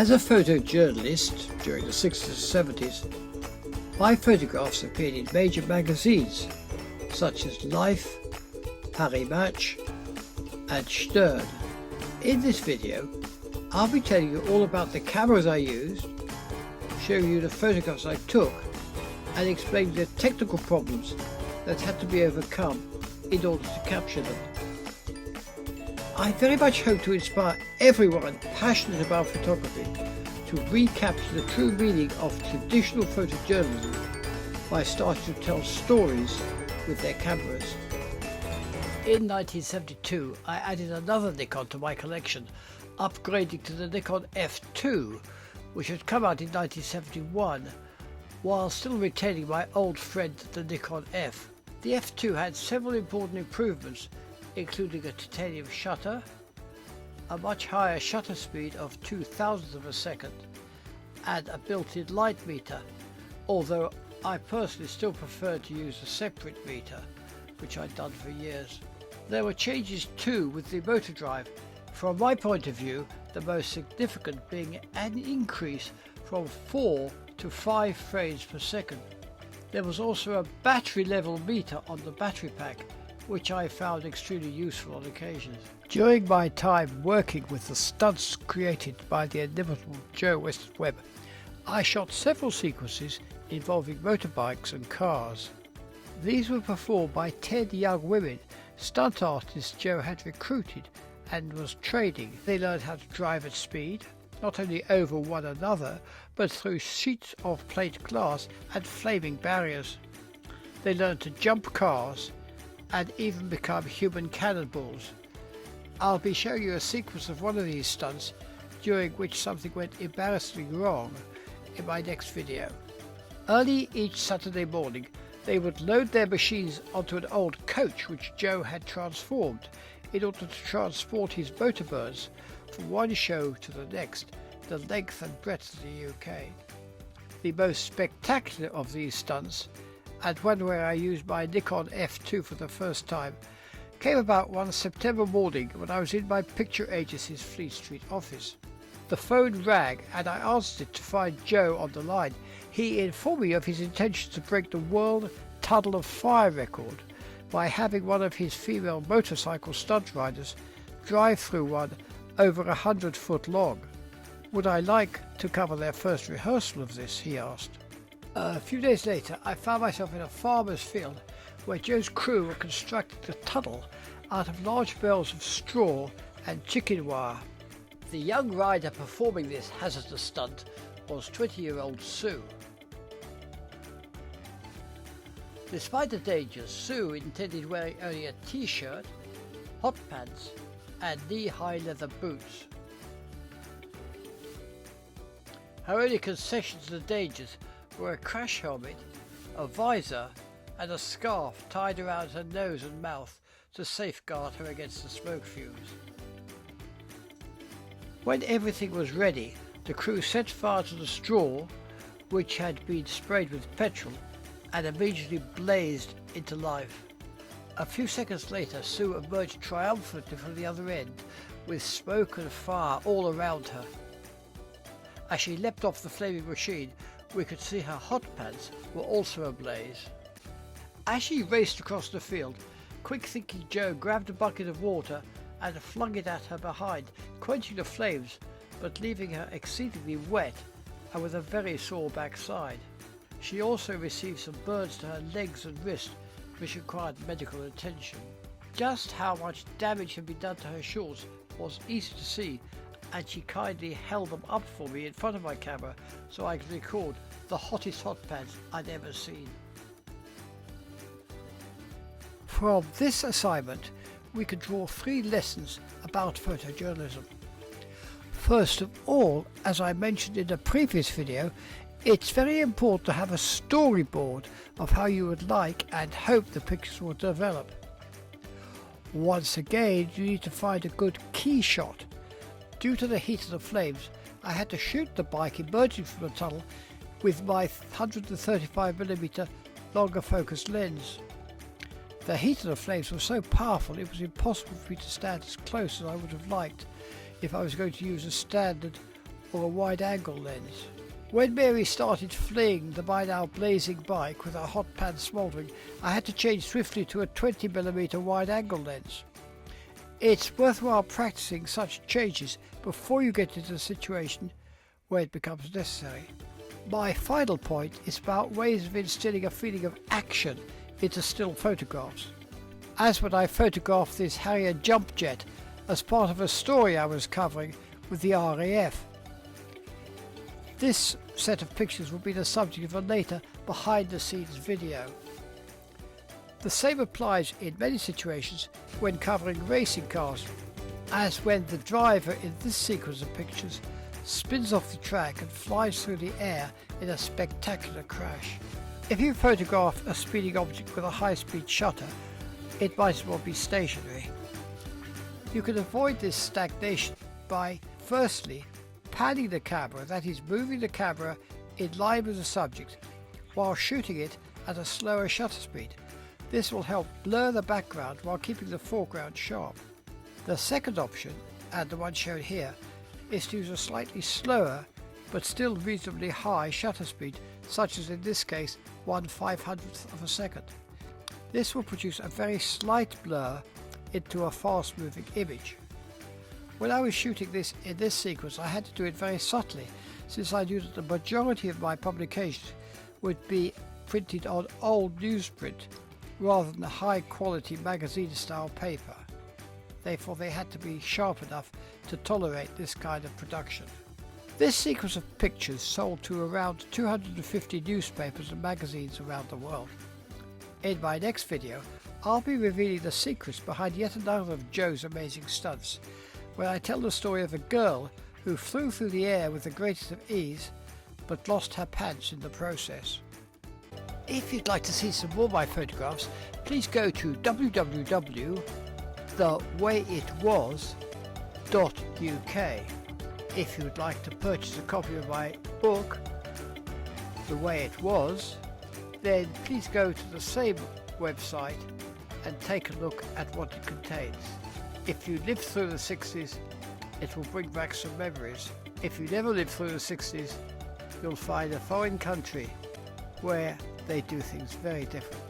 As a photojournalist during the 60s and 70s, my photographs appeared in major magazines such as Life, Paris Match and Stunt. In this video, I'll be telling you all about the cameras I used, showing you the photographs I took, and explaining the technical problems that had to be overcome in order to capture them. I very much hope to inspire everyone passionate about photography to recapture the true meaning of traditional photojournalism by starting to tell stories with their cameras. In 1972, I added another Nikon to my collection, upgrading to the Nikon F2, which had come out in 1971, while still retaining my old friend the Nikon F. The F2 had several important improvements, including a titanium shutter, a much higher shutter speed of 0.02 of a second, and a built-in light meter, although I personally still prefer to use a separate meter, which I'd done for years. There were changes too with the motor drive, from my point of view the most significant being an increase from 4 to 5 frames per second. There was also a battery level meter on the battery pack, which I found extremely useful on occasions. During my time working with the stunts created by the inimitable Joe West-Webb, I shot several sequences involving motorbikes and cars. These were performed by 10 young women, stunt artists Joe had recruited and was training. They learned how to drive at speed, not only over one another, but through sheets of plate glass and flaming barriers. They learned to jump cars and even become human cannonballs. I'll be showing you a sequence of one of these stunts during which something went embarrassingly wrong in my next video. Early each Saturday morning, they would load their machines onto an old coach which Joe had transformed in order to transport his motorbirds from one show to the next, the length and breadth of the UK. The most spectacular of these stunts, and one where I used my Nikon F2 for the first time, came about one September morning when I was in my picture agency's Fleet Street office. The phone rang and I answered it to find Joe on the line. He informed me of his intention to break the world tunnel of fire record by having one of his female motorcycle stunt riders drive through one over 100 foot long. Would I like to cover their first rehearsal of this, he asked. A few days later, I found myself in a farmer's field where Joe's crew were constructing a tunnel out of large bales of straw and chicken wire. The young rider performing this hazardous stunt was 20-year-old Sue. Despite the dangers, Sue intended wearing only a t-shirt, hot pants and knee-high leather boots. Her only concessions to the dangers were a crash helmet, a visor and a scarf tied around her nose and mouth to safeguard her against the smoke fumes. When everything was ready, the crew set fire to the straw, which had been sprayed with petrol, and immediately blazed into life. A few seconds later, Sue emerged triumphantly from the other end, with smoke and fire all around her. As she leapt off the flaming machine, we could see her hot pants were also ablaze. As she raced across the field, quick-thinking Joe grabbed a bucket of water and flung it at her behind, quenching the flames, but leaving her exceedingly wet and with a very sore backside. She also received some burns to her legs and wrists, which required medical attention. Just how much damage had been done to her shorts was easy to see, and she kindly held them up for me in front of my camera so I could record the hottest hot pants I'd ever seen. From this assignment, we could draw 3 lessons about photojournalism. First of all, as I mentioned in a previous video, it's very important to have a storyboard of how you would like and hope the pictures will develop. Once again, you need to find a good key shot. Due to the heat of the flames, I had to shoot the bike emerging from the tunnel with my 135mm longer focus lens. The heat of the flames was so powerful it was impossible for me to stand as close as I would have liked if I was going to use a standard or a wide-angle lens. When Mary started fleeing the by now blazing bike with her hot pan smouldering, I had to change swiftly to a 20mm wide-angle lens. It's worthwhile practicing such changes before you get into a situation where it becomes necessary. My final point is about ways of instilling a feeling of action into still photographs. As when I photographed this Harrier jump jet as part of a story I was covering with the RAF. This set of pictures will be the subject of a later behind-the-scenes video. The same applies in many situations when covering racing cars, as when the driver in this sequence of pictures spins off the track and flies through the air in a spectacular crash. If you photograph a speeding object with a high-speed shutter, it might as well be stationary. You can avoid this stagnation by, firstly, panning the camera, that is, moving the camera in line with the subject while shooting it at a slower shutter speed. This will help blur the background while keeping the foreground sharp. The second option, and the one shown here, is to use a slightly slower but still reasonably high shutter speed, such as in this case 1/500th of a second. This will produce a very slight blur into a fast moving image. When I was shooting this in this sequence, I had to do it very subtly, since I knew that the majority of my publications would be printed on old newsprint rather than high quality magazine style paper. Therefore they had to be sharp enough to tolerate this kind of production. This sequence of pictures sold to around 250 newspapers and magazines around the world. In my next video, I'll be revealing the secrets behind yet another of Joe's amazing stunts, where I tell the story of a girl who flew through the air with the greatest of ease, but lost her pants in the process. If you'd like to see some more of my photographs, please go to www.thewayitwas.uk. If you would like to purchase a copy of my book, The Way It Was, then please go to the same website and take a look at what it contains. If you lived through the 60s, it will bring back some memories. If you never lived through the 60s, you'll find a foreign country where they do things very differently.